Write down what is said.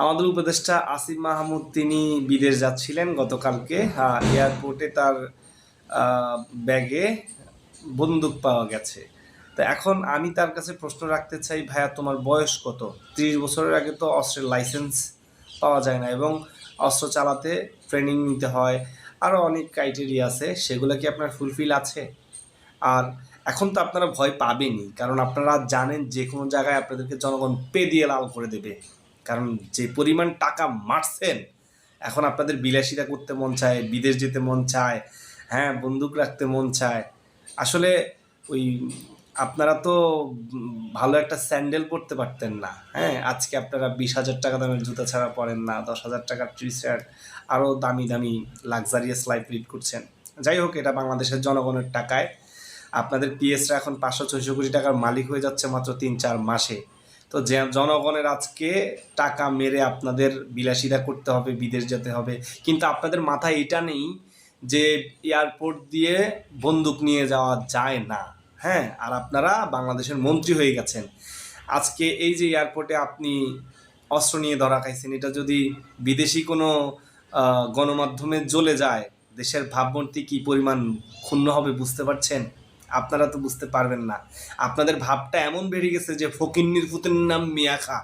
আমাদের উপদেষ্টা আসিফ মাহমুদ তিনি বিদেশ যাচ্ছিলেন গতকালকে। এয়ারপোর্টে তার ব্যাগে বন্দুক পাওয়া গেছে। তো এখন আমি তার কাছে প্রশ্ন রাখতে চাই, ভাইয়া তোমার বয়স কত? 30 বছরের আগে তো অস্ত্রের লাইসেন্স পাওয়া যায় না, এবং অস্ত্র চালাতে ট্রেনিং নিতে হয়, আরও অনেক ক্রাইটেরিয়া আছে, সেগুলো কি আপনার ফুলফিল আছে? আর এখন তো আপনারা ভয় পাবেনই, কারণ আপনারা জানেন যে কোনো জায়গায় আপনাদেরকে জনগণ পে দিয়ে লাল করে দেবে। কারণ যে পরিমাণ টাকা মারছেন, এখন আপনাদের বিলাসিতা করতে মন চায়, বিদেশ যেতে মন চায়, হ্যাঁ, বন্দুক রাখতে মন চায়। আসলে ওই আপনারা তো ভালো একটা স্যান্ডেল পরতে পারতেন না। হ্যাঁ, আজকে আপনারা 20,000 টাকা দামের জুতা ছাড়া পরেন না, 10,000 টাকার টি শার্ট, আরও দামি দামি লাক্সারিয়াস লাইফ লিড করছেন। যাই হোক, এটা বাংলাদেশের জনগণের টাকায়। আপনাদের পিএসরা এখন 500-600 কোটি টাকার মালিক হয়ে যাচ্ছে মাত্র 3-4 মাসে। তো যে জনগণের আজকে টাকা মেরে আপনাদের বিলাসিতা করতে হবে, বিদেশ যেতে হবে, কিন্তু আপনাদের মাথায় এটা নেই যে এয়ারপোর্ট দিয়ে বন্দুক নিয়ে যাওয়া যায় না। হ্যাঁ, আর আপনারা বাংলাদেশের মন্ত্রী হয়ে গেছেন। আজকে এই যে এয়ারপোর্টে আপনি অস্ত্র নিয়ে ধরা খাইছেন, এটা যদি বিদেশি কোনো গণমাধ্যমে জ্বলে যায়, দেশের ভাবমূর্তি কী পরিমাণ ক্ষুণ্ণ হবে বুঝতে পারছেন? আপনারা তো বুঝতে পারবেন না। আপনাদের ভাবটা এমন বেড়ে গেছে যে ফকিন্নির পুতের নাম মিয়া খা।